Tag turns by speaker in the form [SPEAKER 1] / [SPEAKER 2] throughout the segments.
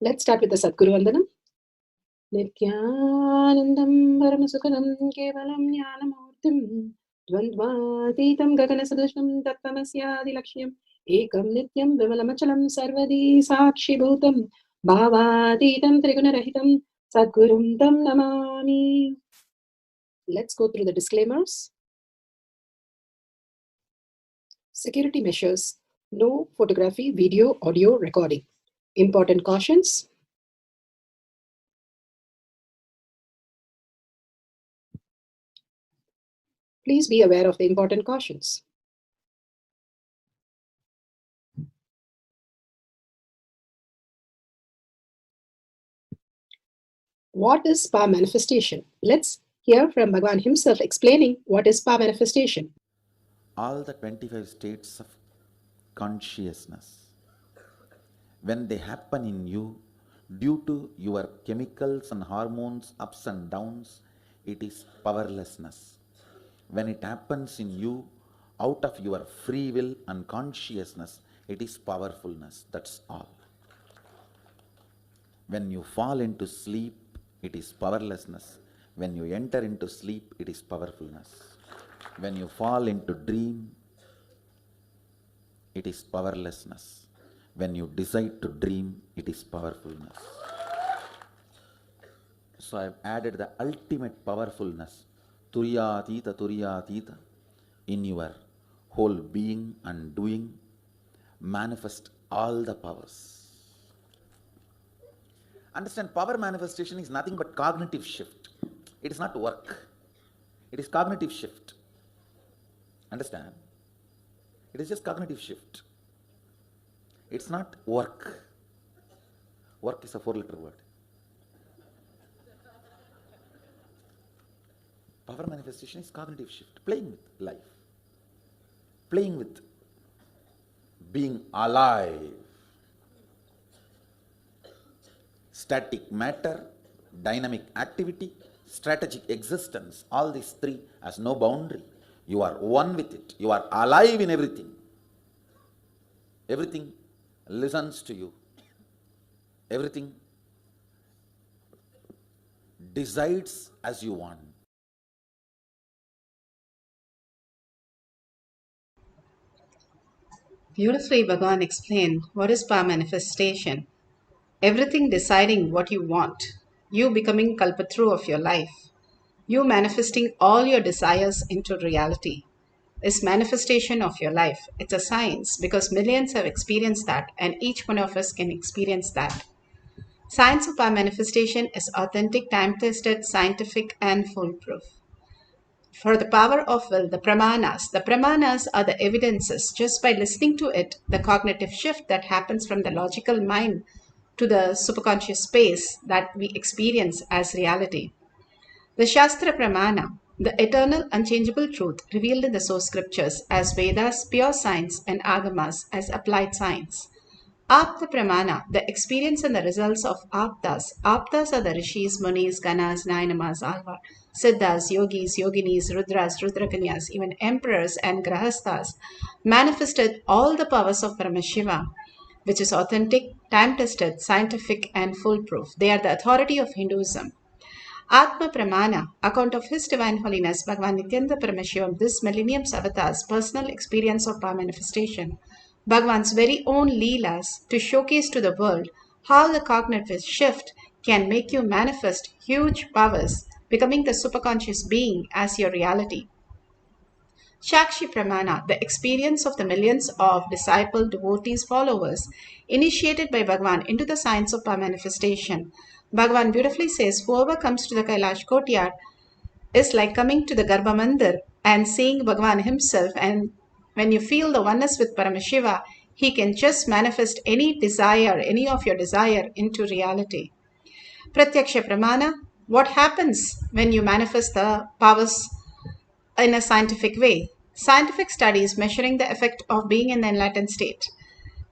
[SPEAKER 1] Let's start with the Sadguru Vandanam. Nithyanandam Paramasukhanam Kevalam Jnanamurtim Dvandvatitam Gaganasadusham Tattvamasyaadilakshmyam Ekam Nityam Vimalamachalam Sarvadi Sakshibhutam Bhavatitam Trigunarahitam Sadgurum Tam Namami. Let's go through the disclaimers. Security measures. No photography, video, audio recording. Important cautions. Please be aware of the important cautions. What is power manifestation? Let's hear from Bhagavan himself explaining what is power manifestation.
[SPEAKER 2] All the 25 states of consciousness, when they happen in you, due to your chemicals and hormones ups and downs, it is powerlessness. When it happens in you, out of your free will and consciousness, it is powerfulness. That's all. When you fall into sleep, it is powerlessness. When you enter into sleep, it is powerfulness. When you fall into dream, it is powerlessness. When you decide to dream, it is powerfulness. So I have added the ultimate powerfulness, Turyatita, in your whole being and doing. Manifest all the powers. Understand, power manifestation is nothing but cognitive shift. It is not work. It is cognitive shift. Understand? It is just cognitive shift. It's not work. Work is a 4-letter word. Power manifestation is cognitive shift. Playing with life. Playing with being alive. Static matter, dynamic activity, strategic existence, all these three has no boundary. You are one with it. You are alive in everything. Everything listens to you. Everything decides as you want.
[SPEAKER 3] Beautifully, Bhagavan explained what is power manifestation. Everything deciding what you want. You becoming Kalpatru of your life. You manifesting all your desires into reality. Is manifestation of your life. It's a science because millions have experienced that and each one of us can experience that. Science of power manifestation is authentic, time-tested, scientific and foolproof. For the power of will, the pramanas are the evidences. Just by listening to it, the cognitive shift that happens from the logical mind to the superconscious space that we experience as reality. The Shastra Pramana, the eternal unchangeable truth revealed in the source scriptures as Vedas, pure science, and Agamas as applied science. Apta Pramana, the experience and the results of Aptas. Aptas are the Rishis, Munis, Ganas, Nainamas, Alvar, Siddhas, Yogis, Yoginis, Rudras, Rudrakanyas, even emperors and Grahasthas manifested all the powers of Paramashiva, which is authentic, time-tested, scientific, and foolproof. They are the authority of Hinduism. Atma Pramana, account of His Divine Holiness Bhagavan Nithyananda Paramashivam, this millennium's avatar's personal experience of power manifestation, Bhagavan's very own Leelas to showcase to the world how the cognitive shift can make you manifest huge powers, becoming the superconscious being as your reality. Shakshi Pramana, the experience of the millions of disciple, devotees, followers, initiated by Bhagavan into the science of power manifestation. Bhagavan beautifully says, whoever comes to the Kailash courtyard is like coming to the Garbha Mandir and seeing Bhagavan himself. And when you feel the oneness with Paramashiva, he can just manifest any desire, any of your desire into reality. Pratyaksha Pramana, what happens when you manifest the powers in a scientific way? Scientific studies measuring the effect of being in the enlightened state.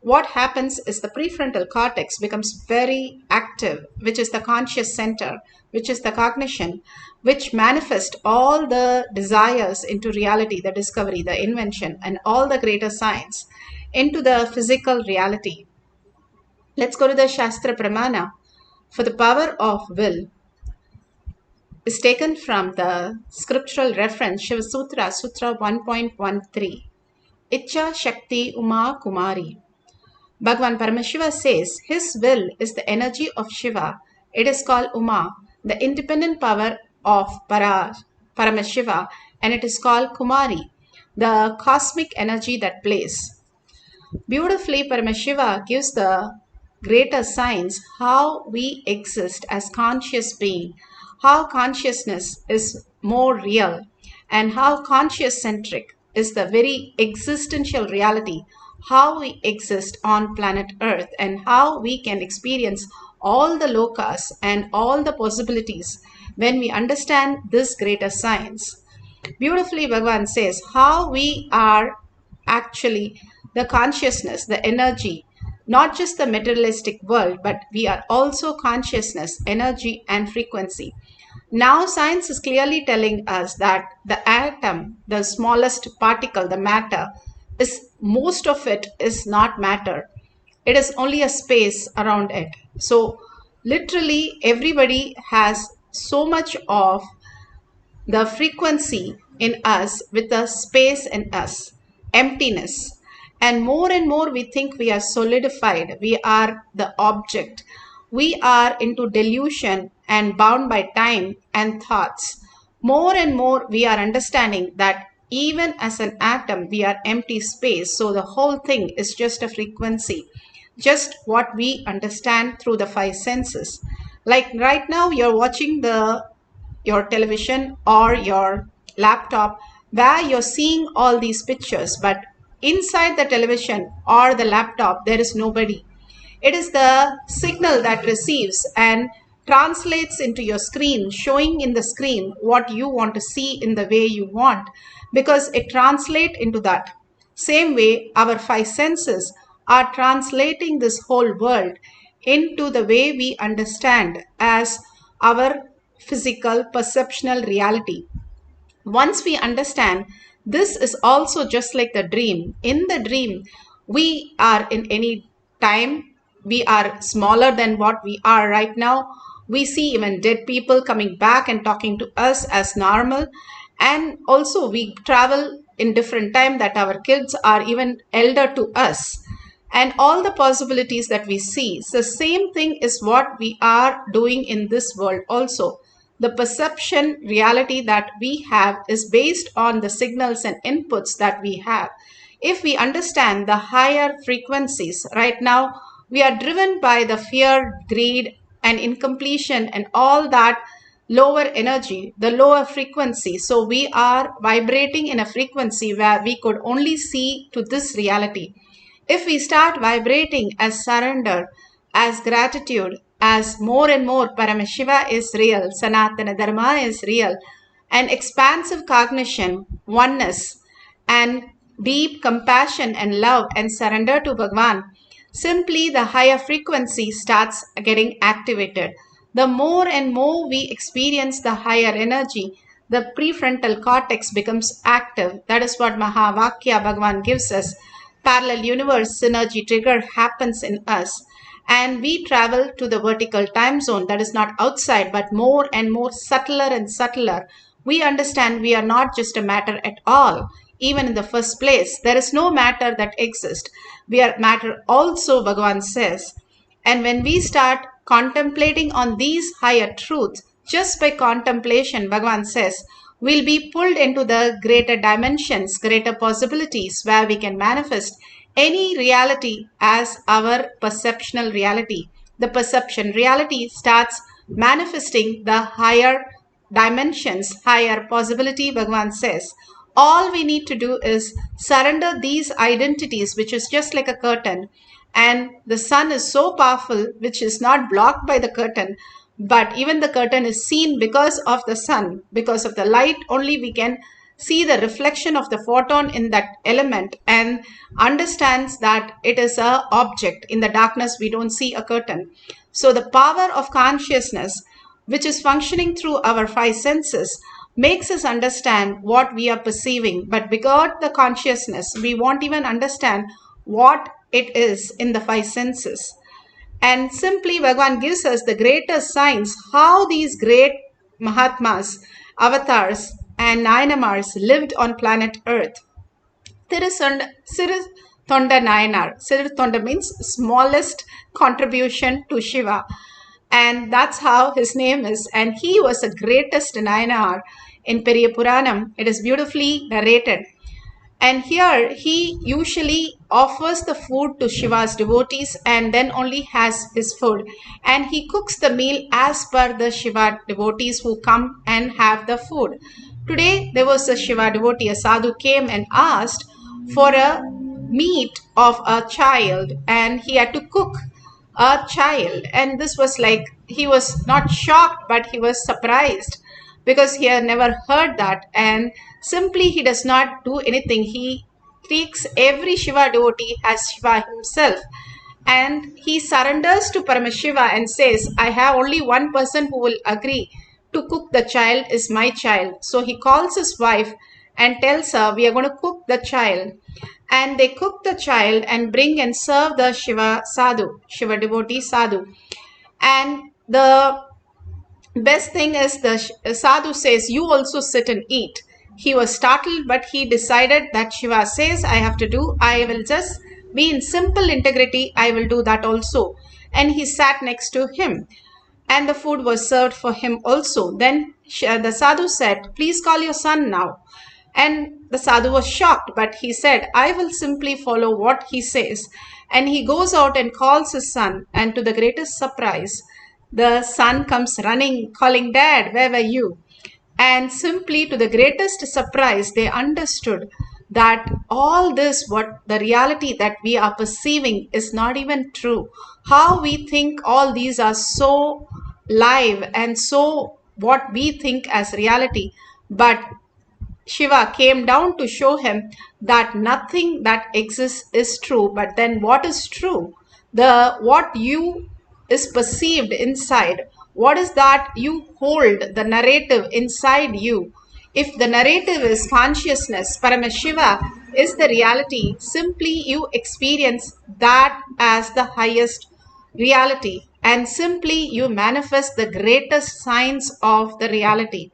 [SPEAKER 3] What happens is the prefrontal cortex becomes very active, which is the conscious center, which is the cognition, which manifests all the desires into reality, the discovery, the invention, and all the greater science into the physical reality. Let's go to the Shastra Pramana. For the power of will is taken from the scriptural reference Shiva Sutra, Sutra 1.13. Icha Shakti Uma Kumari. Bhagavan Paramashiva says his will is the energy of Shiva. It is called Uma, the independent power of Paramashiva, and it is called Kumari, the cosmic energy that plays. Beautifully, Paramashiva gives the greater science how we exist as conscious being, how consciousness is more real, and how conscious centric is the very existential reality, how we exist on planet Earth, and how we can experience all the lokas and all the possibilities when we understand this greater science. Beautifully, Bhagavan says how we are actually the consciousness, the energy, not just the materialistic world, but we are also consciousness, energy, and frequency. Now, science is clearly telling us that the atom, the smallest particle, the matter, is most of it is not matter. It is only a space around it. So, literally, everybody has so much of the frequency in us with the space in us, emptiness. And more we think we are solidified, we are the object. We are into delusion and bound by time and thoughts. More and more we are understanding that even as an atom, we are empty space. So the whole thing is just a frequency, just what we understand through the five senses. Like right now, you're watching your television or your laptop where you're seeing all these pictures, but inside the television or the laptop there is nobody. It is the signal that receives and translates into your screen, showing in the screen what you want to see in the way you want, because it translates into that. Same way, our five senses are translating this whole world into the way we understand as our physical perceptual reality. Once we understand this is also just like the dream. In the dream, we are in any time, we are smaller than what we are right now. We see even dead people coming back and talking to us as normal. And also we travel in different time that our kids are even elder to us, and all the possibilities that we see. So same thing is what we are doing in this world also. The perception reality that we have is based on the signals and inputs that we have. If we understand the higher frequencies, right now we are driven by the fear, greed, and incompletion and all that lower energy, the lower frequency. So we are vibrating in a frequency where we could only see to this reality. If we start vibrating as surrender, as gratitude, as more and more Paramashiva is real, Sanatana Dharma is real, and expansive cognition, oneness, and deep compassion and love and surrender to Bhagavan, simply the higher frequency starts getting activated. The more and more we experience the higher energy, the prefrontal cortex becomes active. That is what Mahavakya Bhagavan gives us. Parallel universe synergy trigger happens in us, and we travel to the vertical time zone that is not outside but more and more subtler and subtler. We understand we are not just a matter at all. Even in the first place, there is no matter that exists. We are matter also, Bhagavan says. And when we start contemplating on these higher truths, just by contemplation, Bhagavan says, we'll be pulled into the greater dimensions, greater possibilities where we can manifest any reality as our perceptual reality. The perception reality starts manifesting the higher dimensions, higher possibility, Bhagavan says. All we need to do is surrender these identities, which is just like a curtain. And the sun is so powerful, which is not blocked by the curtain, but even the curtain is seen because of the sun, because of the light. Only we can see the reflection of the photon in that element and understands that it is a object. In the darkness, we don't see a curtain. So the power of consciousness, which is functioning through our five senses, makes us understand what we are perceiving. But without the consciousness, we won't even understand what it is in the five senses. And simply Bhagavan gives us the greatest signs how these great Mahatmas, avatars, and Nayanamars lived on planet Earth. Siritonda Nayanar. Siritonda means smallest contribution to Shiva. And that's how his name is. And he was the greatest Nayanar in Periya Puranam. It is beautifully narrated. And here he usually offers the food to Shiva's devotees and then only has his food. And he cooks the meal as per the Shiva devotees who come and have the food. Today there was a Shiva devotee, a sadhu came and asked for a meat of a child, and he had to cook a child. And this was like, he was not shocked, but he was surprised because he had never heard that. And simply he does not do anything. He takes every Shiva devotee as Shiva himself, and he surrenders to Paramashiva and says, I have only one person who will agree to cook the child is my child. So he calls his wife and tells her, we are going to cook the child. And they cook the child and bring and serve the Shiva sadhu, Shiva devotee sadhu. And the best thing is the sadhu says, you also sit and eat. He was startled, but he decided that Shiva says, I have to do, I will just be in simple integrity, I will do that also. And he sat next to him, and the food was served for him also. Then the sadhu said, please call your son now. And the sadhu was shocked, but he said, I will simply follow what he says. And he goes out and calls his son, and to the greatest surprise, the son comes running, calling, Dad, where were you? And simply to the greatest surprise, they understood that all this, what the reality that we are perceiving, is not even true. How we think all these are so live and so what we think as reality. But Shiva came down to show him that nothing that exists is true. But then what is true? The what you is perceived inside. What is that you hold, the narrative inside you? If the narrative is consciousness, Paramashiva is the reality, simply you experience that as the highest reality, and simply you manifest the greatest science of the reality.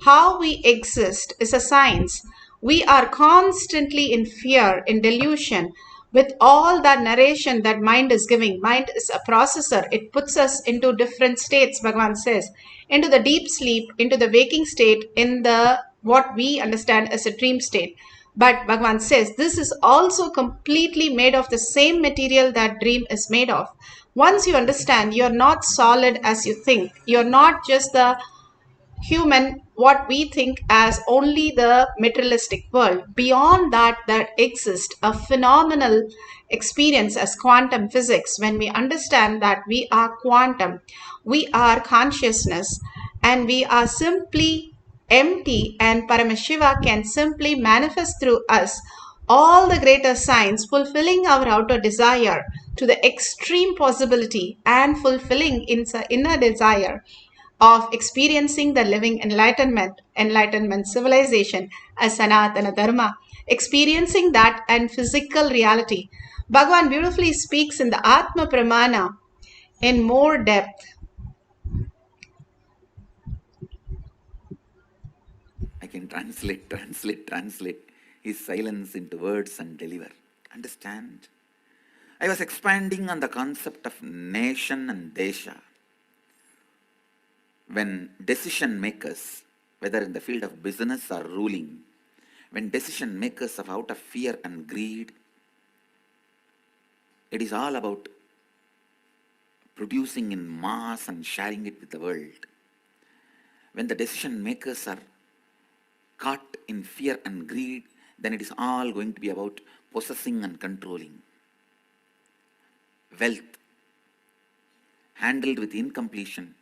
[SPEAKER 3] How we exist is a science. We are constantly in fear, in delusion, with all that narration that mind is giving. Mind is a processor. It puts us into different states, Bhagavan says, into the deep sleep, into the waking state, in the what we understand as a dream state. But Bhagavan says this is also completely made of the same material that dream is made of. Once you understand, you're not solid as you think. You're not just the human, what we think as only the materialistic world. Beyond that, there exists a phenomenal experience as quantum physics. When we understand that we are quantum, we are consciousness, and we are simply empty, and Paramashiva can simply manifest through us all the greater signs, fulfilling our outer desire to the extreme possibility and fulfilling inner desire of experiencing the living enlightenment civilization as Sanatana Dharma, experiencing that and physical reality. Bhagavan beautifully speaks in the Atma Pramana in more depth.
[SPEAKER 2] I can translate his silence into words and deliver. Understand? I was expanding on the concept of nation and desha. When decision makers, whether in the field of business or ruling, when decision makers are out of fear and greed, it is all about producing in mass and sharing it with the world. When the decision makers are caught in fear and greed, then it is all going to be about possessing and controlling. Wealth handled with incompletion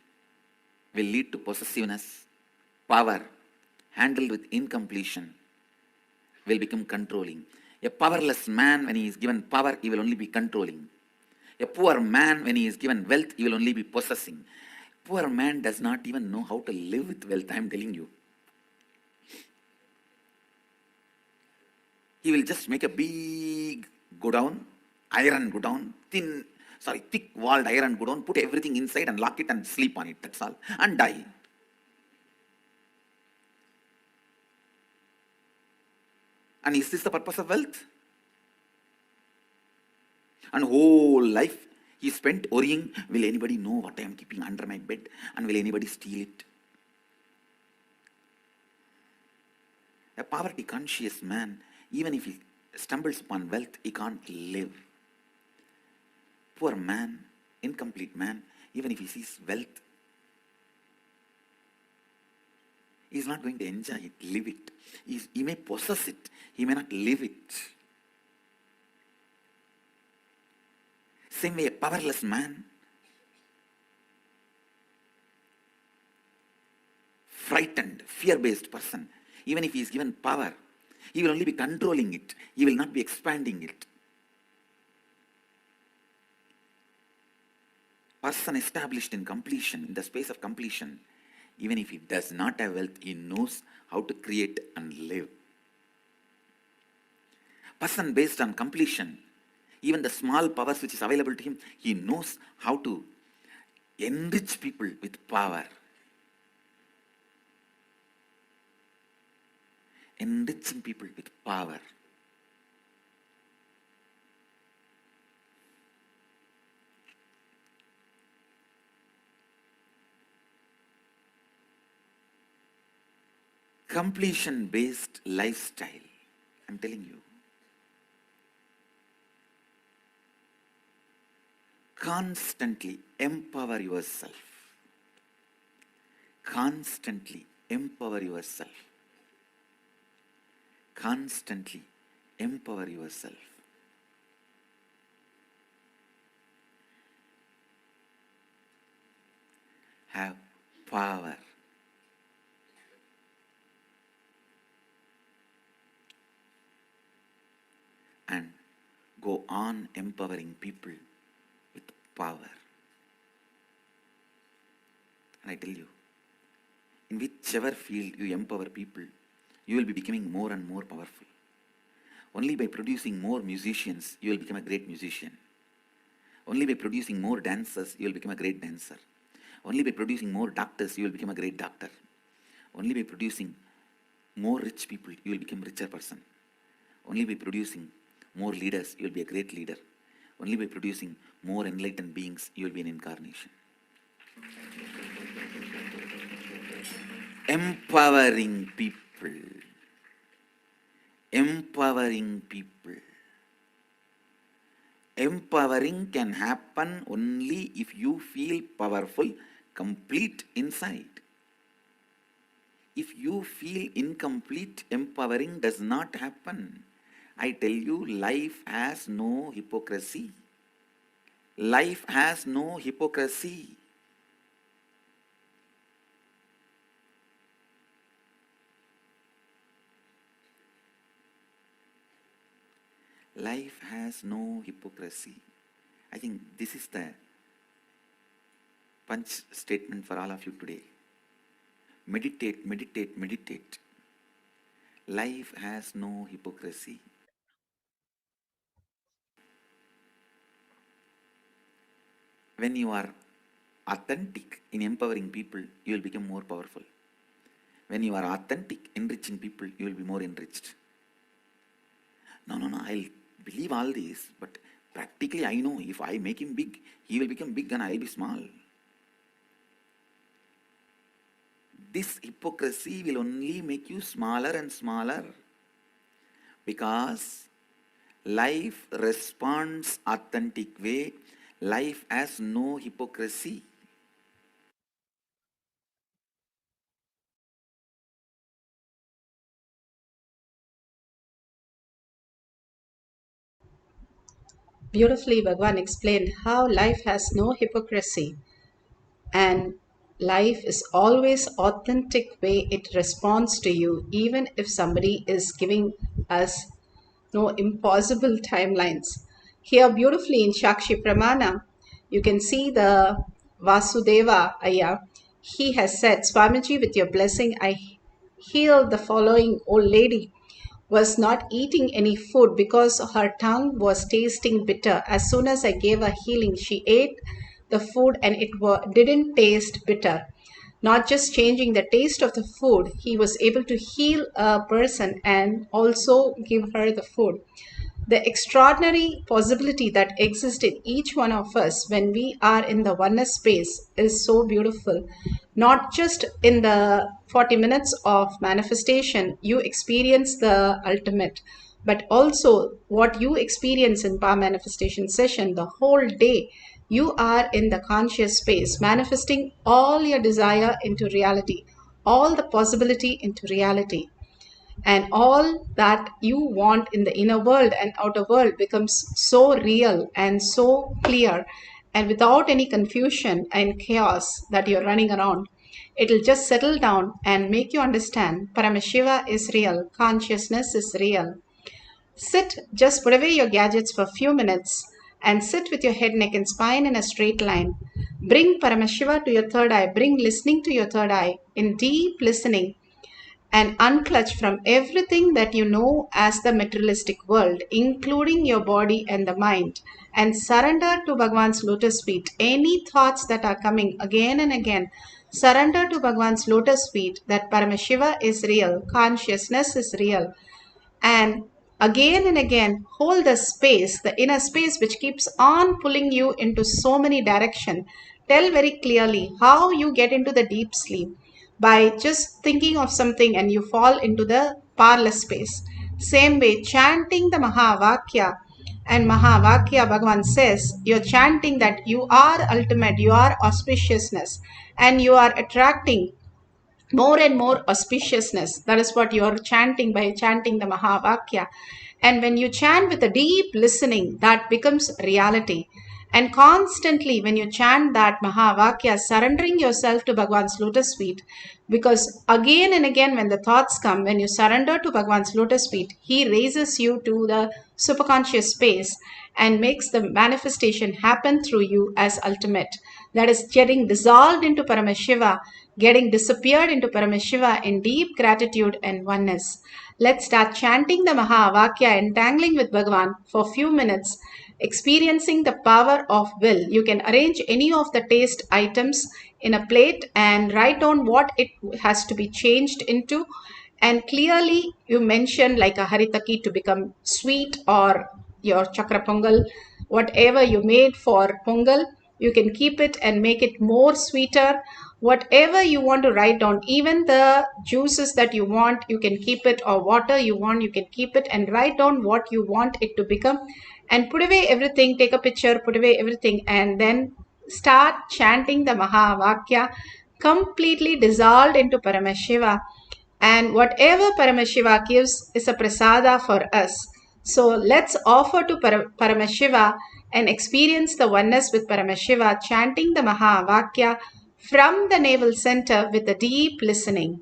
[SPEAKER 2] will lead to possessiveness. Power handled with incompletion will become controlling. A powerless man, when he is given power, he will only be controlling. A poor man, when he is given wealth, he will only be possessing. Poor man does not even know how to live with wealth, I am telling you. He will just make a big go down, iron go down, thin sorry, thick walled iron godown, put everything inside and lock it and sleep on it, that's all, and die. And is this the purpose of wealth? And whole life he spent worrying, will anybody know what I am keeping under my bed, and will anybody steal it? A poverty conscious man, even if he stumbles upon wealth, he can't live. Poor man, incomplete man, even if he sees wealth, he is not going to enjoy it, live it. He may possess it, he may not live it. Same way, a powerless man, frightened, fear-based person, even if he is given power, he will only be controlling it, he will not be expanding it. Person established in completion, in the space of completion, even if he does not have wealth, he knows how to create and live. Person based on completion, even the small powers which is available to him, he knows how to enrich people with power. Enriching people with power. Completion based lifestyle, I'm telling you. Constantly empower yourself. Constantly empower yourself. Constantly empower yourself. Have power. And go on empowering people with power. And I tell you, in whichever field you empower people, you will be becoming more and more powerful. Only by producing more musicians, you will become a great musician. Only by producing more dancers, you will become a great dancer. Only by producing more doctors, you will become a great doctor. Only by producing more rich people, you will become a richer person. Only by producing more leaders, you will be a great leader. Only by producing more enlightened beings, you will be an incarnation. Empowering people. Empowering people. Empowering can happen only if you feel powerful, complete inside. If you feel incomplete, empowering does not happen. I tell you, life has no hypocrisy. Life has no hypocrisy. Life has no hypocrisy. I think this is the punch statement for all of you today. Meditate, meditate, meditate. Life has no hypocrisy. When you are authentic in empowering people, you will become more powerful. When you are authentic, enriching people, you will be more enriched. No, I'll believe all this, but practically I know if I make him big, he will become big and I'll be small. This hypocrisy will only make you smaller and smaller, because life responds authentic way. Life has no hypocrisy.
[SPEAKER 3] Beautifully, Bhagwan explained how life has no hypocrisy and life is always authentic way it responds to you, even if somebody is giving us no impossible timelines. Here, beautifully in Shakshi Pramana, you can see the Vasudeva Aya. He has said, Swamiji, with your blessing, I heal the following old lady was not eating any food because her tongue was tasting bitter. As soon as I gave her healing, she ate the food and it didn't taste bitter. Not just changing the taste of the food, he was able to heal a person and also give her the food. The extraordinary possibility that exists in each one of us when we are in the oneness space is so beautiful. Not just in the 40 minutes of manifestation, you experience the ultimate, but also what you experience in power manifestation session the whole day. You are in the conscious space, manifesting all your desire into reality, all the possibility into reality, and all that you want in the inner world and outer world becomes so real and so clear, and without any confusion and chaos that you're running around. It'll just settle down and make you understand Paramashiva is real, consciousness is real. Sit, just put away your gadgets for a few minutes and sit with your head, neck, and spine in a straight line. Bring Paramashiva to your third eye, bring listening to your third eye in deep listening, and unclutch from everything that you know as the materialistic world, including your body and the mind, and surrender to Bhagwan's lotus feet. Any thoughts that are coming again and again, surrender to Bhagwan's lotus feet that Paramashiva is real, consciousness is real, and again hold the space, the inner space which keeps on pulling you into so many directions. Tell very clearly how you get into the deep sleep by just thinking of something and you fall into the powerless space. Same way, chanting the Mahavakya, and Mahavakya, Bhagavan says, you're chanting that you are ultimate, you are auspiciousness, and you are attracting more and more auspiciousness. That is what you are chanting by chanting the Mahavakya. And when you chant with a deep listening, that becomes reality. And constantly, when you chant that Mahavakya, surrendering yourself to Bhagwan's lotus feet, because again and again, when the thoughts come, when you surrender to Bhagwan's lotus feet, he raises you to the superconscious space and makes the manifestation happen through you as ultimate. That is getting dissolved into Paramashiva, getting disappeared into Paramashiva in deep gratitude and oneness. Let's start chanting the Mahavakya, entangling with Bhagavan for a few minutes, experiencing the power of will. You can arrange any of the taste items in a plate and write down what it has to be changed into. And clearly you mention like a haritaki to become sweet, or your chakra pongal, whatever you made for pongal, you can keep it and make it more sweeter. Whatever you want to write down, even the juices that you want, you can keep it, or water you want, you can keep it, and write down what you want it to become, and put away everything, take a picture, put away everything, and then start chanting the Mahavakya, completely dissolved into Paramashiva. And whatever Paramashiva gives is a prasada for us. So let's offer to Paramashiva and experience the oneness with Paramashiva, chanting the Mahavakya from the navel center with a deep listening.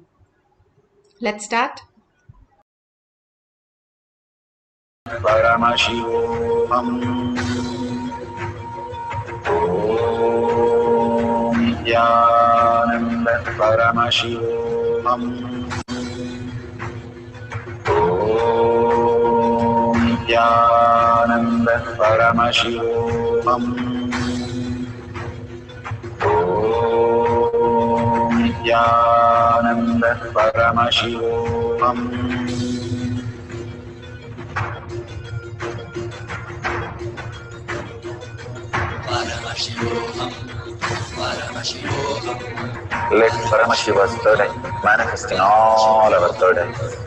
[SPEAKER 3] Let's start.
[SPEAKER 4] Paramashivoham Om Nithyananda Paramashivoham Om Nithyananda Paramashivoham Om Nithyananda Paramashivoham Let Paramashiva's third eye manifest in all our third eyes.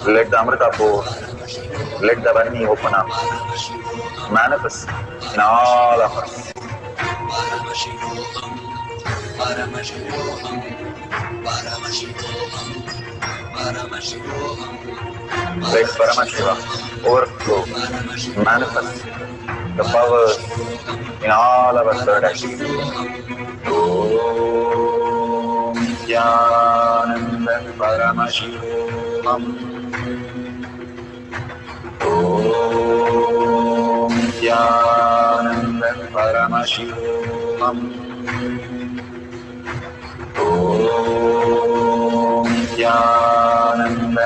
[SPEAKER 4] Let the Amrita pour, let the Varni open up, manifest in all of us. Let Paramashiva overflow, manifest the powers in all our third eyes. Om Nithyananda Paramashivoham Om Nithyananda Paramashivoham Om Nithyananda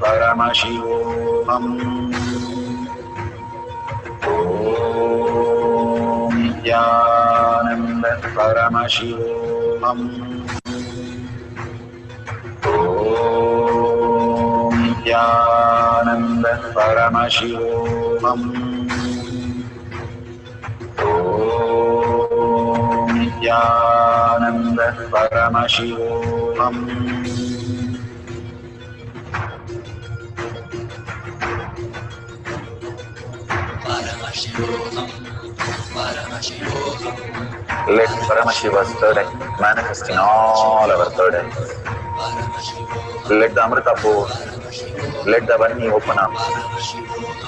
[SPEAKER 4] Paramashivoham. Om Nithyananda Paramashivoham. Om Nithyananda Paramashivoham. Om Nithyananda Paramashivoham. Let Paramashiva's third eye manifest in all our third eyes. Let the Amrita pour, let the Vani open up,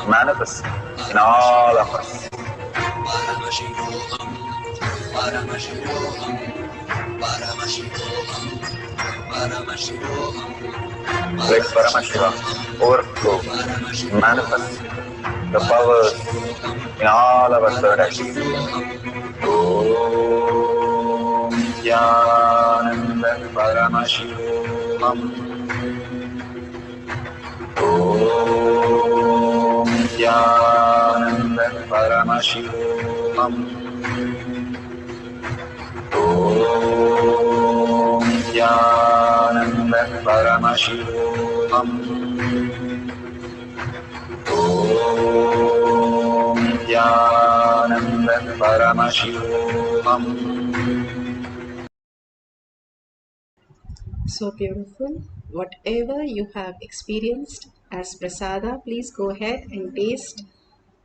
[SPEAKER 4] manifest in all of us. Let Paramashiva overflow, manifest the powers in all our third eyes. Om Nithyananda Paramashivoham. Om Nithyananda Paramashivoham. Om Nithyananda Paramashivoham. Om Nithyananda Paramashivoham.
[SPEAKER 3] So beautiful. Whatever you have experienced as prasada, please go ahead and taste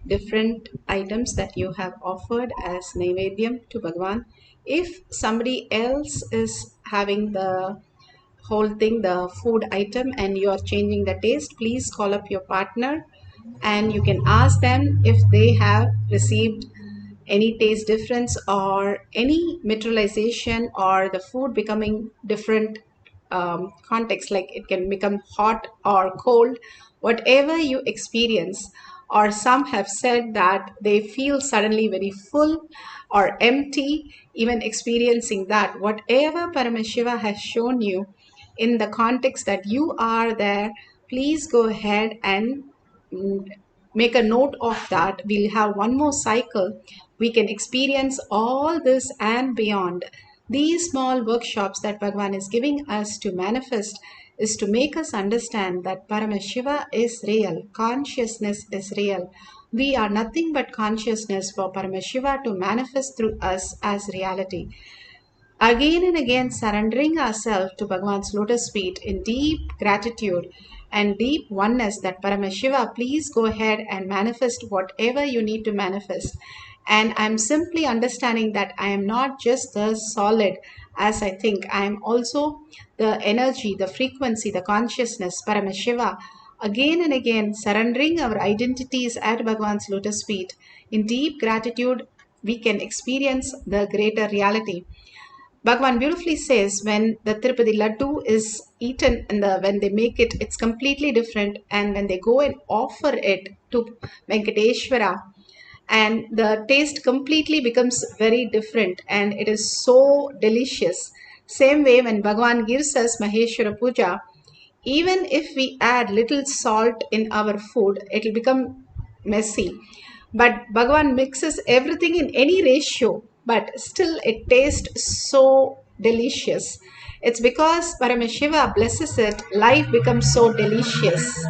[SPEAKER 3] different items that you have offered as Naivedyam to Bhagwan. If somebody else is having the whole thing, the food item, and you are changing the taste, please call up your partner and you can ask them if they have received any taste difference or any materialization or the food becoming different context, like it can become hot or cold, whatever you experience. Or some have said that they feel suddenly very full or empty, even experiencing that. Whatever Paramashiva has shown you in the context that you are there, please go ahead and make a note of that. We'll have one more cycle. We can experience all this and beyond. These small workshops that Bhagavan is giving us to manifest is to make us understand that Paramashiva is real, consciousness is real. We are nothing but consciousness for Paramashiva to manifest through us as reality. Again and again surrendering ourselves to Bhagavan's lotus feet in deep gratitude and deep oneness that Paramashiva, please go ahead and manifest whatever you need to manifest. And I'm simply understanding that I am not just the solid as I think, I am also the energy, the frequency, the consciousness, Paramashiva. Again and again surrendering our identities at Bhagavan's lotus feet. In deep gratitude, we can experience the greater reality. Bhagavan beautifully says when the Tirupati Laddu is eaten and when they make it, it's completely different. And when they go and offer it to Venkateshwara, and the taste completely becomes very different and it is so delicious. Same way when Bhagavan gives us Maheshwara Puja, even if we add little salt in our food, it will become messy. But Bhagavan mixes everything in any ratio, but still it tastes so delicious. It's because Paramashiva blesses it, life becomes so delicious.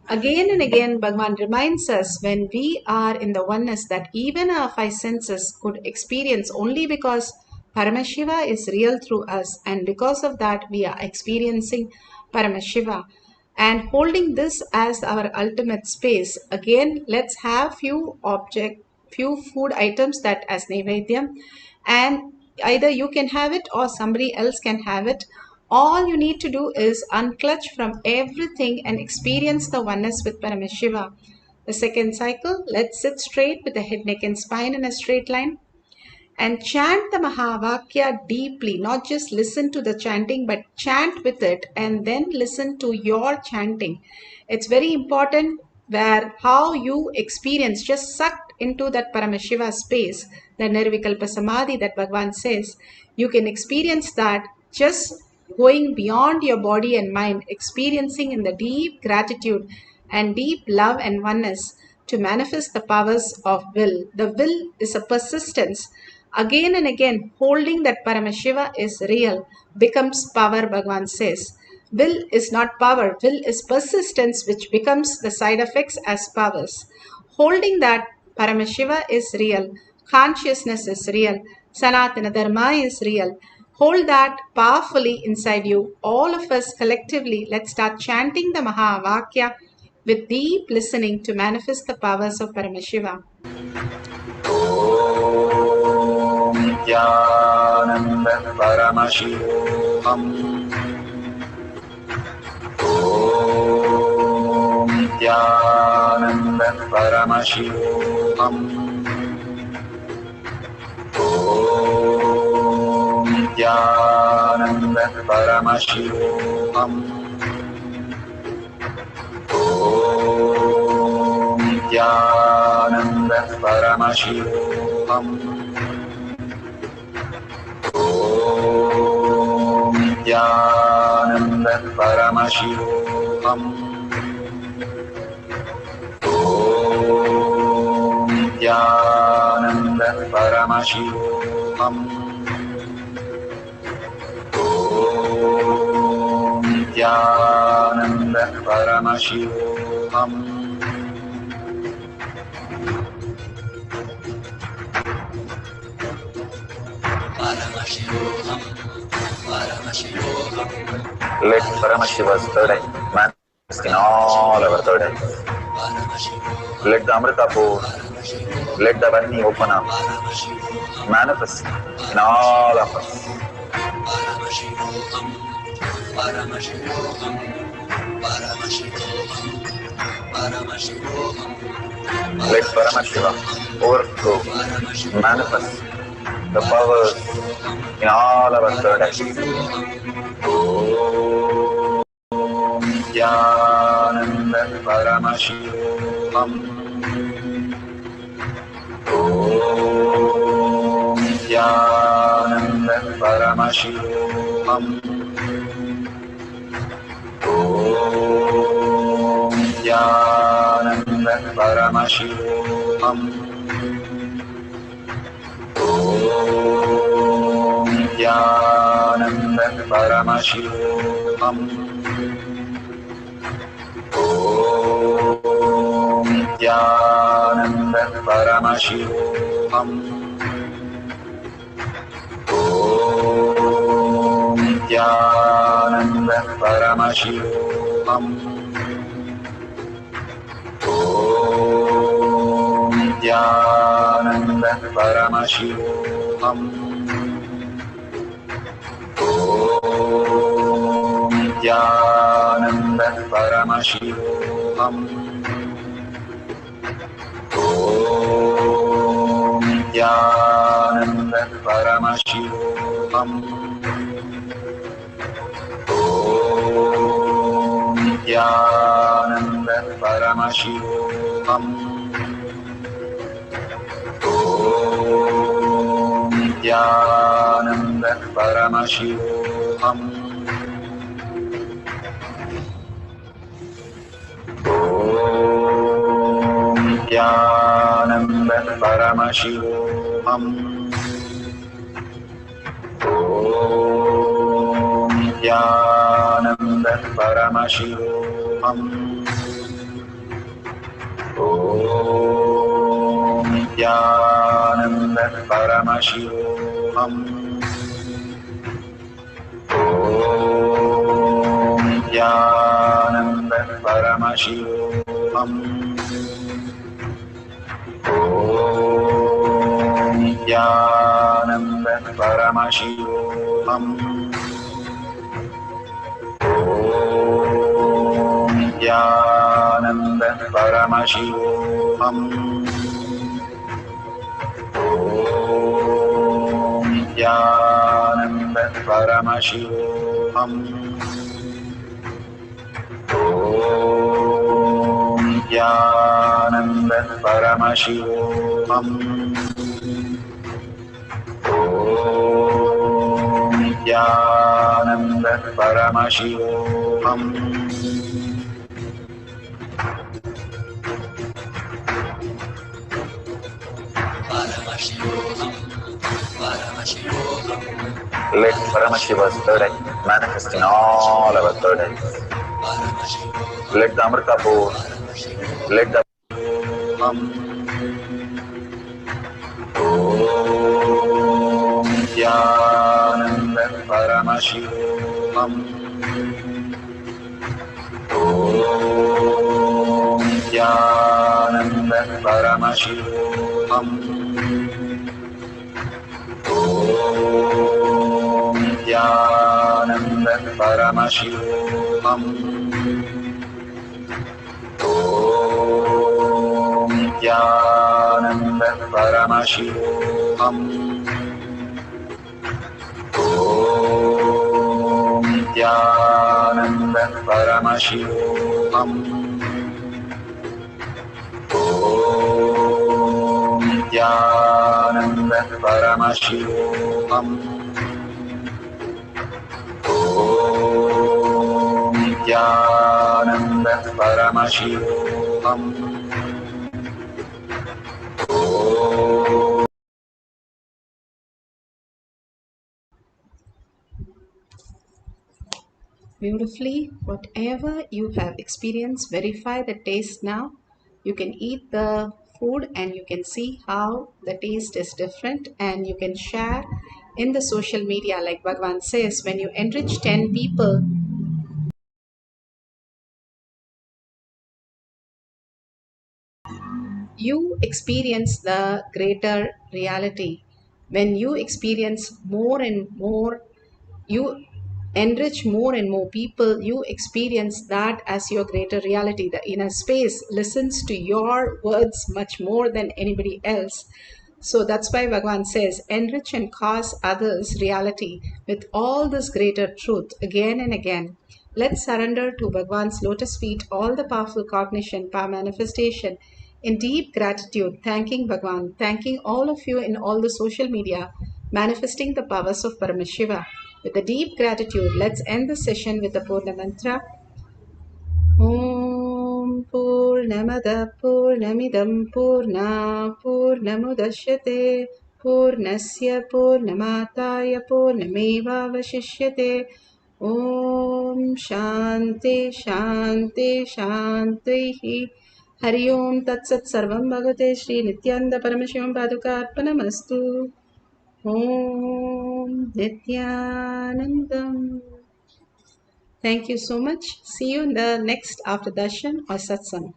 [SPEAKER 3] Again and again, Bhagavan reminds us when we are in the oneness that even our five senses could experience only because Paramashiva is real through us, and because of that, we are experiencing Paramashiva. And holding this as our ultimate space, again, let's have few food items that as Naivedyam, and either you can have it or somebody else can have it. All you need to do is unclutch from everything and experience the oneness with Paramashiva. The second cycle, let's sit straight with the head, neck and spine in a straight line and chant the Mahavakya deeply. Not just listen to the chanting, but chant with it and then listen to your chanting. It's very important where how you experience, just sucked into that Paramashiva space. the Nirvikalpa Samadhi that Bhagavan says, you can experience that just going beyond your body and mind, experiencing in the deep gratitude and deep love and oneness to manifest the powers of will. The will is a persistence. Again and again, holding that Paramashiva is real becomes power, Bhagavan says. Will is not power. Will is persistence, which becomes the side effects as powers. Holding that Paramashiva is real, consciousness is real, Sanatana Dharma is real. Hold that powerfully inside you. All of us collectively, let's start chanting the Mahavakya with deep listening to manifest the powers of Paramashiva.
[SPEAKER 4] Om Nithyananda Paramashivam. Om Nithyananda Paramashivam. Om Nithyananda Paramashivam. Om Nithyananda Paramashivam. Om Nithyananda Paramashivam. Om Nithyananda Paramashivam. Om Nithyananda Paramashivam. Let Paramashiva's third eye manifest in all our third eyes. Let the Amrita-pour, let the Vani open up, manifest in all of us. Let Paramashiva overflow, manifest the powers in all our third eyes. Om Nithyananda Paramashivam. Om Nithyananda Paramashivam. Om Nithyananda Paramashivam. Om Nithyananda Paramashivam. Om Nithyananda Paramashivam. Om Nithyananda Paramashivam. Om Nithyananda Paramashivam. Om Nithyananda Paramashivam. Om Nithyananda Paramashivam. Om Nithyananda Paramashivam. Om Nithyananda Paramashivam. Om Nithyananda Paramashivam. Om Nithyananda Paramashivam. Om Nithyananda Paramashivam. Om Nithyananda Paramashivam. Om Nithyananda Paramashivam. Om Nithyananda Paramashivam. Om Nithyananda Paramashivam. Om Nithyananda Paramashivam. ॐ नित्यानन्द परमशिवोऽहम् Let Paramashiva's third eye manifest in all our third eyes. Let the Amrita pour, let the Om Nithyananda Paramashivam Om Nithyananda Paramashivam Om Nithyananda Paramashivam Om Nithyananda Paramashivam Om Nithyananda Paramashivam Om Nithyananda Paramashivam Om Nithyananda Paramashivam
[SPEAKER 3] Beautifully, whatever you have experienced, verify the taste now. You can eat the food and you can see how the taste is different, and you can share in the social media. Like Bhagavan says, when you enrich 10 people, you experience the greater reality. When you experience more and more, you enrich more and more people, you experience that as your greater reality. The inner space listens to your words much more than anybody else. So that's why Bhagavan says, enrich and cause others reality with all this greater truth again and again. Let's surrender to Bhagavan's lotus feet all the powerful cognition, power manifestation in deep gratitude, thanking Bhagavan, thanking all of you in all the social media, manifesting the powers of Paramashiva. With a deep gratitude, let's end the session with the Purna Mantra. Om Purnamada Purnamidam Purna Purnamudashyate Purnasya Purnamataya Purnameva Vashishyate. Om Shanti Shanti Shanti. Hari Om Tat Sat Sarvam Bhagavate Shri Nithyananda Paramashivam Paduka Arpanamastu. Om Nithyanandam. Thank you so much. See you in the next after darshan or satsang.